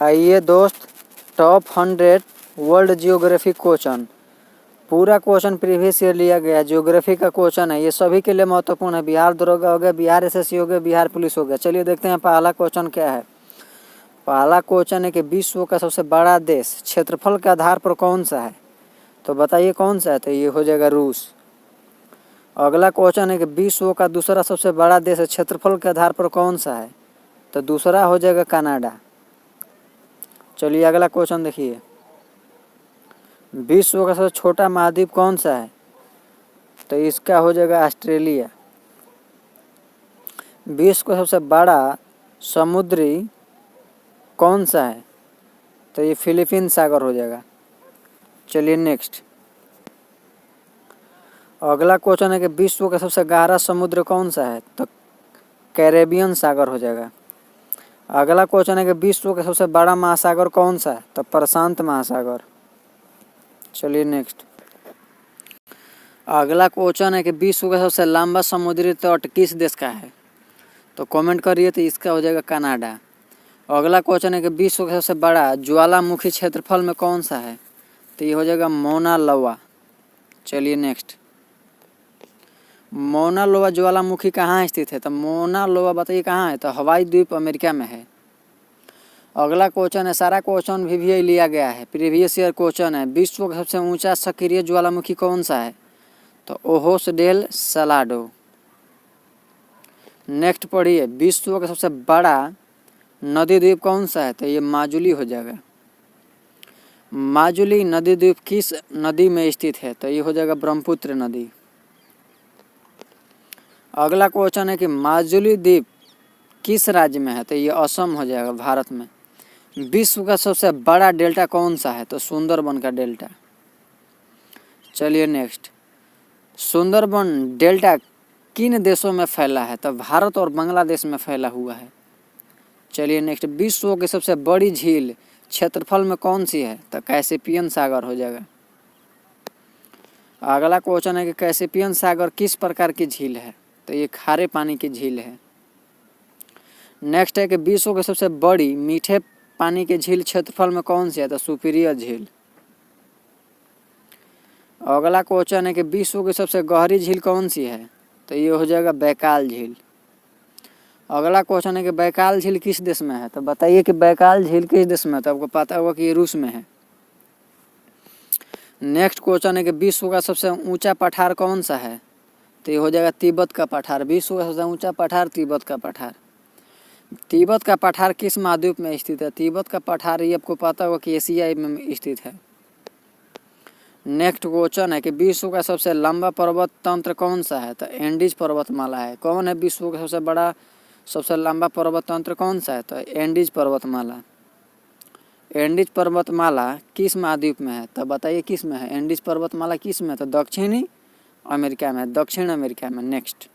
आइए दोस्त, top 100 world geography question. पूरा क्वेश्चन प्रीवियस ईयर लिया गया है, जियोग्राफी का क्वेश्चन है। ये सभी के लिए महत्वपूर्ण है। बिहार दरोगा हो गया, बिहार एसएससी हो गया, बिहार पुलिस हो गया। चलिए देखते हैं पहला क्वेश्चन क्या है। पहला क्वेश्चन है कि विश्व का सबसे बड़ा देश क्षेत्रफल के आधार पर कौन सा है? तो बताइए कौन सा है? तो ये हो जाएगा रूस। अगला क्वेश्चन है कि विश्व का दूसरा सबसे बड़ा देश क्षेत्रफल के आधार पर कौन सा है? तो दूसरा हो जाएगा कनाडा। चलिए अगला क्वेश्चन देखिए, विश्व का सबसे छोटा महाद्वीप कौन सा है? तो इसका हो जाएगा ऑस्ट्रेलिया। विश्व का सबसे बड़ा समुद्री कौन सा है? तो ये फिलीपीन सागर हो जाएगा। चलिए नेक्स्ट, अगला क्वेश्चन है कि विश्व का सबसे गहरा समुद्र कौन सा है? तो कैरेबियन सागर हो जाएगा। अगला क्वेश्चन है कि विश्व का सबसे बड़ा महासागर कौन सा है? तो प्रशांत महासागर। चलिए नेक्स्ट, अगला क्वेश्चन है कि विश्व का सबसे लंबा समुद्री तट किस देश का है? तो कमेंट करिए, तो इसका हो जाएगा कनाडा। अगला क्वेश्चन है कि विश्व का सबसे बड़ा ज्वालामुखी क्षेत्रफल में कौन सा है? तो ये हो जाएगा मौना लोआ। चलिए नेक्स्ट, मौना लोआ ज्वालामुखी कहाँ स्थित है? तो मौना लोआ बताइए कहाँ है? तो हवाई द्वीप अमेरिका में है। अगला क्वेश्चन है, सारा क्वेश्चन भी लिया गया है, प्रीवियस ईयर क्वेश्चन है। विश्व का सबसे ऊंचा सक्रिय ज्वालामुखी कौन सा है? तो ओहोस डेल सलाडो। नेक्स्ट पढ़िए, विश्व का सबसे बड़ा नदी द्वीप कौन सा है? तो ये माजुली हो जाएगा। माजुली नदी द्वीप किस नदी में स्थित है? तो ये हो जाएगा ब्रह्मपुत्र नदी। अगला क्वेश्चन है कि माजुली द्वीप किस राज्य में है? तो ये असम हो जाएगा, भारत में। विश्व का सबसे बड़ा डेल्टा कौन सा है? तो सुंदरबन का डेल्टा। चलिए नेक्स्ट, सुंदरबन डेल्टा किन देशों में फैला है? तो भारत और बांग्लादेश में फैला हुआ है। चलिए नेक्स्ट, विश्व की सबसे बड़ी झील क्षेत्रफल में कौन सी है? तो कैस्पियन सागर हो जाएगा। अगला क्वेश्चन है कि कैस्पियन सागर किस प्रकार की झील है? तो ये खारे पानी की झील है। नेक्स्ट है कि विश्व की सबसे बड़ी मीठे पानी की झील क्षेत्रफल में कौन सी है? तो सुपीरियर झील। अगला क्वेश्चन है कि विश्व की सबसे गहरी झील कौन सी है? तो ये हो जाएगा बैकाल झील। अगला क्वेश्चन है कि बैकाल झील किस देश में है? तो बताइए कि बैकाल झील किस देश में है? तो आपको पता होगा कि ये रूस में है। नेक्स्ट क्वेश्चन है कि विश्व का सबसे ऊंचा पठार कौन सा है? तो ये हो जाएगा तिब्बत का पठार। विश्व का सबसे ऊंचा पठार तिब्बत का पठार। तिब्बत का पठार किस महाद्वीप में स्थित है? तिब्बत का पठार ये आपको पता होगा कि एशिया में स्थित है। नेक्स्ट क्वेश्चन है कि विश्व का सबसे लंबा पर्वत तंत्र कौन सा है? तो एंडीज पर्वतमाला है। कौन है विश्व का सबसे बड़ा सबसे लंबा पर्वत तंत्र कौन सा है? तो एंडीज पर्वतमाला। एंडीज पर्वतमाला किस महाद्वीप में है? तो बताइए किस में है? एंडीज पर्वतमाला किस में है? तो दक्षिणी अमेरिका में, दक्षिण अमेरिका में। नेक्स्ट,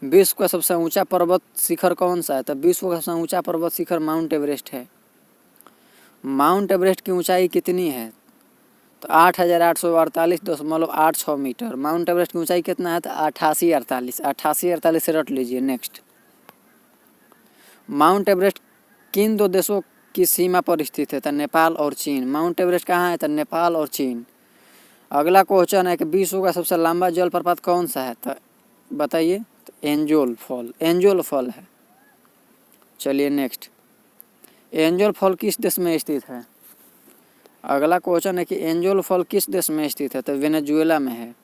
विश्व का सबसे ऊंचा पर्वत शिखर कौन सा है? तो विश्व का सबसे ऊंचा पर्वत शिखर माउंट एवरेस्ट है। माउंट एवरेस्ट की ऊंचाई कितनी है? तो 8,848.86 मीटर। माउंट एवरेस्ट की ऊंचाई कितना है? तो 8848 से रट लीजिए। नेक्स्ट, माउंट एवरेस्ट किन दो देशों की सीमा पर स्थित है? तो नेपाल और चीन। माउंट एवरेस्ट कहाँ है? तो नेपाल और चीन। अगला क्वेश्चन है कि विश्व का सबसे लंबा जलप्रपात कौन सा है? तो बताइए। तो एंजोल फॉल, एंजोल फॉल है। चलिए नेक्स्ट, एंजोल फॉल किस देश में स्थित है? अगला क्वेश्चन है कि एंजोल फॉल किस देश में स्थित है? तो वेनेजुएला में है।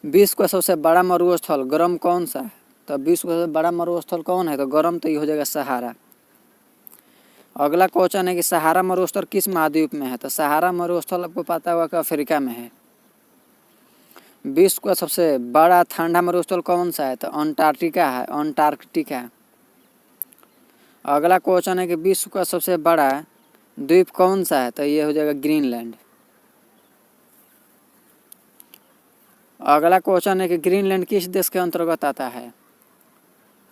विश्व का सबसे बड़ा मरुस्थल गर्म कौन सा है? तो विश्व का सबसे बड़ा मरुस्थल कौन है? तो गर्म तो ये हो जाएगा सहारा। अगला क्वेश्चन है कि सहारा मरुस्थल किस महाद्वीप में है? तो सहारा मरुस्थल आपको पता होगा कि अफ्रीका में है। विश्व का सबसे बड़ा ठंडा मरुस्थल कौन सा है? तो अंटार्कटिका है, अंटार्कटिका। अगला क्वेश्चन है कि विश्व का सबसे बड़ा द्वीप कौन सा है? तो ये हो जाएगा ग्रीनलैंड। अगला क्वेश्चन है कि ग्रीनलैंड किस देश के अंतर्गत आता है?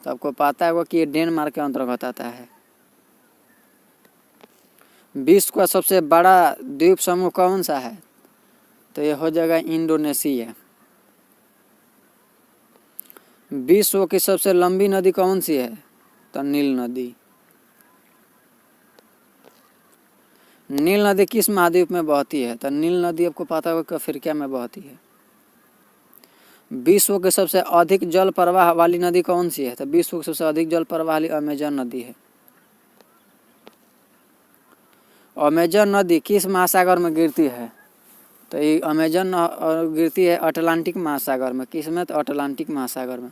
तो आपको पता होगा कि ये डेनमार्क के अंतर्गत आता है। विश्व का सबसे बड़ा द्वीप समूह कौन सा है? तो ये हो जाएगा इंडोनेशिया। विश्व की सबसे लंबी नदी कौन सी है? तो नील नदी। नील नदी किस महाद्वीप में बहती है? तो नील नदी आपको पता होगा कि अफ्रीका में बहती है। विश्व की सबसे अधिक जल प्रवाह वाली नदी कौन सी है? तो विश्व की सबसे अधिक जल प्रवाह वाली अमेजन नदी है। अमेजन नदी किस महासागर में गिरती है? तो ये अमेजन गिरती है अटलांटिक महासागर में। किस में? तो अटलांटिक महासागर में।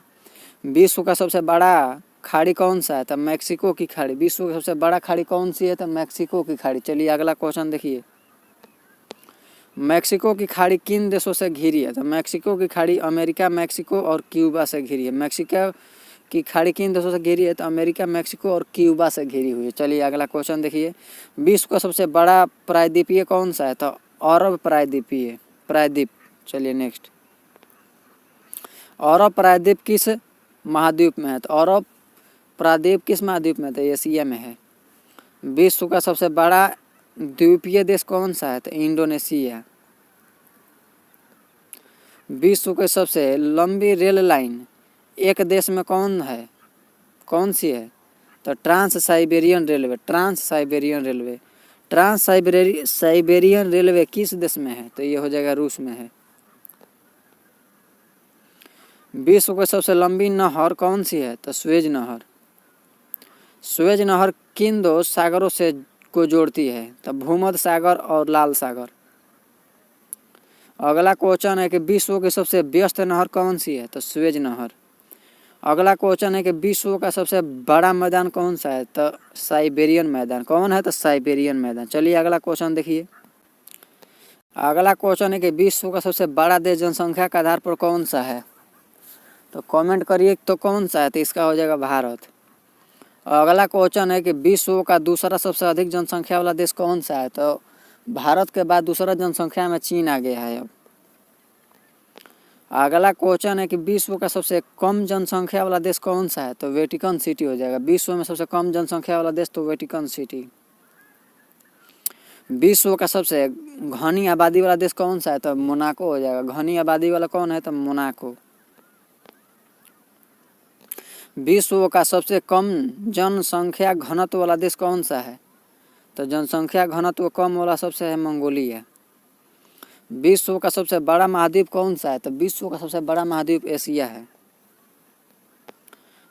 विश्व का सबसे बड़ा खाड़ी कौन सा है? तो मैक्सिको की खाड़ी। विश्व की सबसे बड़ा खाड़ी कौन सी है? तो मैक्सिको की खाड़ी। चलिए अगला क्वेश्चन देखिए। मैक्सिको की खाड़ी किन देशों से घिरी है? तो मैक्सिको की खाड़ी अमेरिका, मैक्सिको और क्यूबा से घिरी है। मैक्सिको की खाड़ी किन देशों से घिरी है? तो अमेरिका, मैक्सिको और क्यूबा से घिरी हुई है। चलिए अगला क्वेश्चन देखिए। विश्व का सबसे बड़ा प्रायद्वीपीय कौन सा है? तो अरब प्रायद्वीप। चलिए नेक्स्ट। अरब प्रायद्वीप किस महाद्वीप में है? तो अरब प्रायद्वीप किस महाद्वीप में? तो एशिया में है। विश्व का सबसे बड़ा द्वीपीय देश कौन सा है? तो इंडोनेशिया। विश्व की सबसे लंबी रेल लाइन एक देश में कौन सी है? तो ट्रांस साइबेरियन रेलवे किस देश में है? तो ये हो जाएगा रूस में है। विश्व की सबसे लंबी नहर कौन सी है? तो स्वेज नहर किन दो सागरों से को जोड़ती है? तो भूमध्य सागर और लाल सागर। अगला क्वेश्चन है कि विश्व की सबसे व्यस्त नहर कौन सी है? तो स्वेज नहर। अगला क्वेश्चन है कि विश्व का सबसे बड़ा मैदान कौन सा है? तो साइबेरियन मैदान। कौन है? तो साइबेरियन मैदान। चलिए अगला क्वेश्चन देखिए। अगला क्वेश्चन है कि विश्व का सबसे बड़ा देश जनसंख्या के आधार पर कौन सा है? तो कमेंट करिए तो कौन सा है? तो इसका हो जाएगा भारत। अगला क्वेश्चन है कि विश्व का दूसरा सबसे अधिक जनसंख्या वाला देश कौन सा है? तो भारत के बाद दूसरा जनसंख्या में चीन आ गया है अब। अगला क्वेश्चन है कि विश्व का सबसे कम जनसंख्या वाला देश कौन सा है? तो वेटिकन सिटी हो जाएगा। विश्व में सबसे कम जनसंख्या वाला देश तो वेटिकन सिटी। विश्व का सबसे घनी आबादी वाला देश कौन सा है? तो मोनाको हो जाएगा। घनी आबादी वाला कौन है? तो मोनाको। विश्व का सबसे कम जनसंख्या घनत्व वाला देश कौन सा है? तो जनसंख्या घनत्व कम वाला सबसे है मंगोलिया। विश्व का सबसे बड़ा महाद्वीप कौन सा है? तो विश्व का सबसे बड़ा महाद्वीप एशिया है।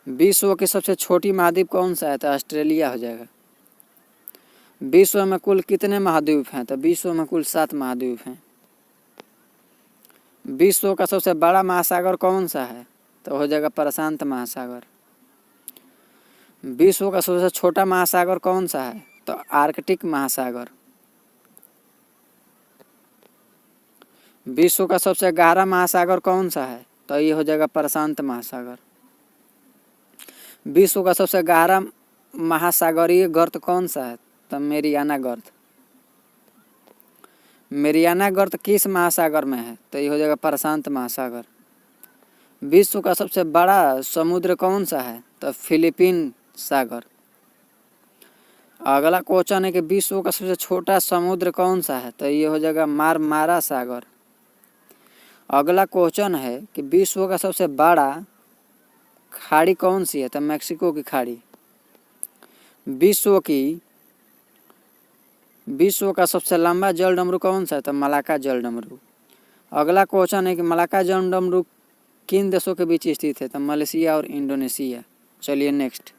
विश्व की सबसे छोटी महाद्वीप कौन सा है? तो ऑस्ट्रेलिया हो जाएगा। विश्व में कुल कितने महाद्वीप हैं? तो विश्व में कुल 7 महाद्वीप हैं। विश्व का सबसे बड़ा महासागर कौन सा है? तो हो जाएगा प्रशांत महासागर। विश्व का सबसे छोटा महासागर कौन सा है? तो आर्कटिक महासागर। विश्व का सबसे गहरा महासागर कौन सा है? तो ये हो जाएगा प्रशांत महासागर। विश्व का सबसे गहरा महासागरीय गर्त कौन सा है? तो मेरियाना गर्त। मेरियाना गर्त किस महासागर में है? तो ये हो जाएगा प्रशांत महासागर। विश्व का सबसे बड़ा समुद्र कौन सा है? तो फिलीपीन सागर। अगला क्वेश्चन है कि विश्व का सबसे छोटा समुद्र कौन सा है? तो ये हो जाएगा मारमारा सागर। अगला क्वेश्चन है कि विश्व का सबसे बड़ा खाड़ी कौन सी है? तो मैक्सिको की खाड़ी। विश्व का सबसे लंबा जल डमरू कौन सा है? तो मलाक्का जल डमरू। अगला क्वेश्चन है कि मलाक्का जल डमरू किन देशों के बीच स्थित है? तो मलेशिया और इंडोनेशिया। चलिए नेक्स्ट।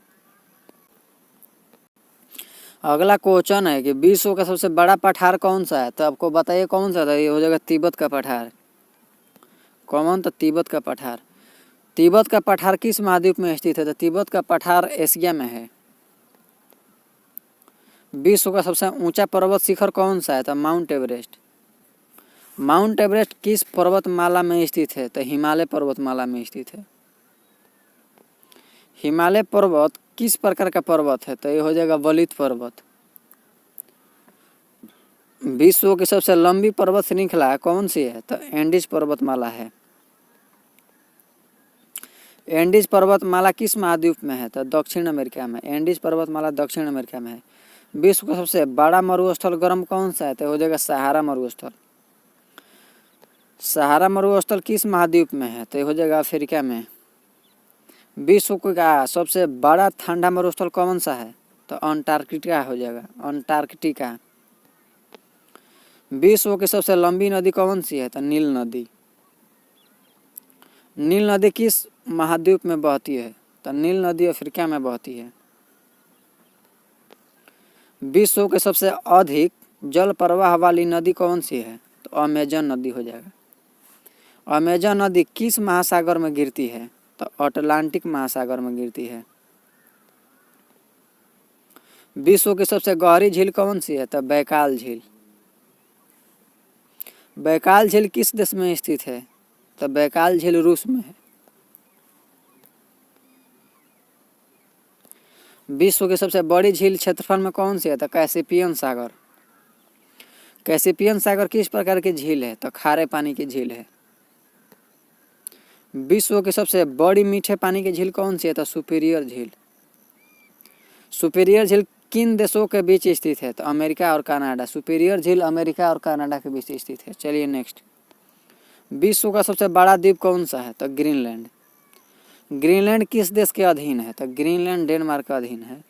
अगला क्वेश्चन है कि विश्व का सबसे बड़ा पठार कौन सा है? तो आपको बताइए कौन सा था? ये हो जाएगा तिब्बत का पठार। कौन? तो तिब्बत का पठार। तिब्बत का पठार किस महाद्वीप में स्थित है? तो तिब्बत का पठार एशिया में है। विश्व का सबसे ऊंचा पर्वत शिखर कौन सा है? तो माउंट एवरेस्ट। माउंट एवरेस्ट किस पर्वतमाला में स्थित है? तो हिमालय पर्वतमाला में स्थित है। हिमालय पर्वत किस प्रकार का पर्वत है? तो ये हो जाएगा वलित पर्वत। विश्व की सबसे लंबी पर्वत श्रृंखला कौन सी है? तो एंडीज पर्वतमाला है। एंडीज पर्वतमाला किस महाद्वीप में है? तो दक्षिण अमेरिका में। एंडीज पर्वतमाला दक्षिण अमेरिका में है। विश्व का सबसे बड़ा मरुस्थल गर्म कौन सा है? तो हो जाएगा सहारा मरुस्थल। सहारा मरुस्थल किस महाद्वीप में है? तो ये हो जाएगा अफ्रीका में। विश्व का सबसे बड़ा ठंडा मरुस्थल कौन सा है? तो अंटार्कटिका हो जाएगा। अंटार्कटिका। विश्व की सबसे लंबी नदी कौन सी है? तो नील नदी। नील नदी किस महाद्वीप में बहती है? तो नील नदी अफ्रीका में बहती है। विश्व की सबसे अधिक जल प्रवाह वाली नदी कौन सी है? तो अमेजन नदी हो जाएगा। अमेजन नदी किस महासागर में गिरती है? तो अटलांटिक महासागर में गिरती है। विश्व की सबसे गहरी झील कौन सी है? तो बैकाल झील। बैकाल झील किस देश में स्थित है? तो बैकाल झील रूस में है। विश्व की सबसे बड़ी झील क्षेत्रफल में कौन सी है? तो कैस्पियन सागर। कैस्पियन सागर किस प्रकार की झील है? तो खारे पानी की झील है। विश्व की सबसे बड़ी मीठे पानी की झील कौन सी है? तो सुपीरियर झील। सुपीरियर झील किन देशों के बीच स्थित है? तो अमेरिका और कनाडा। सुपीरियर झील अमेरिका और कनाडा के बीच स्थित है। चलिए नेक्स्ट। विश्व का सबसे बड़ा द्वीप कौन सा है? तो ग्रीनलैंड। ग्रीनलैंड किस देश के अधीन है? तो ग्रीनलैंड डेनमार्क का अधीन है।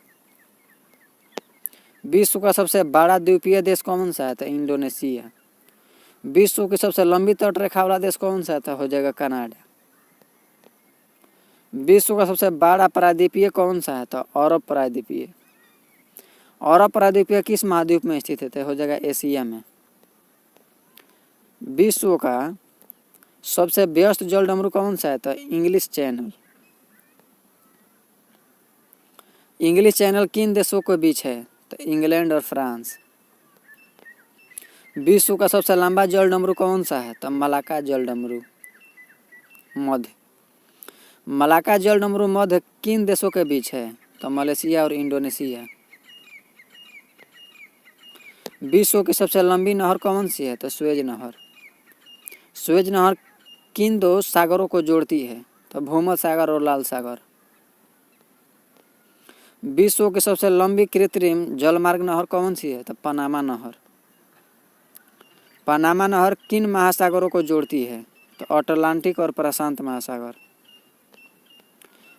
विश्व का सबसे बड़ा द्वीपीय देश कौन सा है? तो इंडोनेशिया। विश्व की सबसे लंबी तटरेखा वाला देश कौन सा है? तो हो जाएगा कनाडा। विश्व का सबसे बड़ा प्रायद्वीपीय कौन सा है? तो अरब प्रायद्वीपीय। अरब प्रायद्वीपीय किस महाद्वीप में स्थित है? तो हो जाएगा एशिया में। विश्व का सबसे व्यस्त जल डमरू कौन सा है? तो इंग्लिश चैनल। इंग्लिश चैनल किन देशों के बीच है? तो इंग्लैंड और फ्रांस। विश्व का सबसे लंबा जल डमरू कौन सा है? तो मलाका जल डमरू मध्य। मलाका जल डमरू मध्य किन देशों के बीच है? तो मलेशिया और इंडोनेशिया। विश्व की सबसे लंबी नहर कौन सी है? तो स्वेज नहर। स्वेज नहर किन दो सागरों को जोड़ती है? तो भूमध्य सागर और लाल सागर। विश्व की सबसे लंबी कृत्रिम जलमार्ग नहर कौन सी है? तो पनामा नहर। पनामा नहर किन महासागरों को जोड़ती है? तो अटलांटिक और प्रशांत महासागर।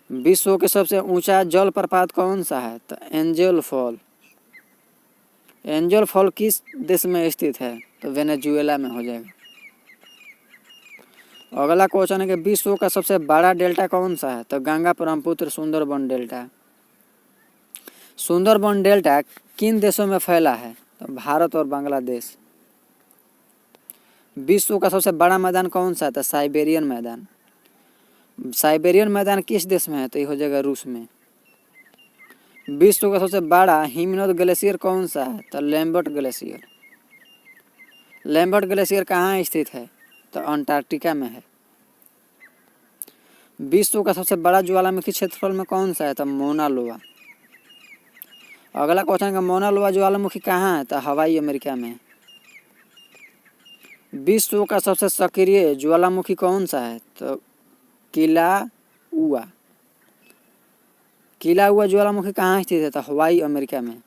विश्व के सबसे ऊंचा जल प्रपात कौन सा है? तो एंजल फॉल। एंजल फॉल किस देश में स्थित है? तो वेनेजुएला में हो जाएगा। अगला क्वेश्चन है कि विश्व का सबसे बड़ा डेल्टा कौन सा है? तो गंगा ब्रह्मपुत्र सुंदरबन डेल्टा। सुंदरबन डेल्टा किन देशों में फैला है? तो भारत और बांग्लादेश। विश्व का सबसे बड़ा मैदान कौन सा है? तो साइबेरियन मैदान। साइबेरियन मैदान किस देश में है? तो ये हो जाएगा रूस में। विश्व का सबसे बड़ा हिमनद ग्लेशियर कौन सा है? तो लैम्बर्ट ग्लेशियर। लैम्बर्ट ग्लेशियर कहाँ स्थित है? तो अंटार्कटिका में है। विश्व का सबसे बड़ा ज्वालामुखी क्षेत्रफल में कौन सा है? तो मोना लोआ। अगला क्वेश्चन का मोना लोआ ज्वालामुखी कहाँ है? तो हवाई अमेरिका में। विश्व का सबसे सक्रिय ज्वालामुखी कौन सा है? तो किलाउआ। किलाउआ ज्वालामुखी कहाँ स्थित है? तो हवाई अमेरिका में।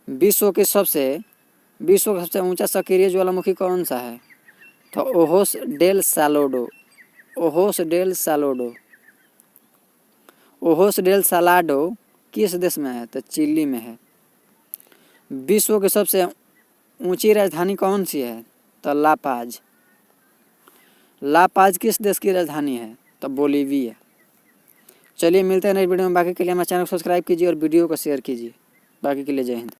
विश्व का सबसे ऊंचा सक्रिय ज्वालामुखी कौन सा है? तो ओहोस डेल सालोडो। ओहोस डेल सालोडो। ओहोस डेल सालाडो किस देश में है? तो चिली में है। विश्व की सबसे ऊंची राजधानी कौन सी है? तो ला पाज। ला पाज किस देश की राजधानी है? तो बोलीविया। चलिए मिलते हैं नेक्स्ट वीडियो में। बाकी के लिए हमारे चैनल को सब्सक्राइब कीजिए और वीडियो को शेयर कीजिए। बाकी के लिए जय हिंद।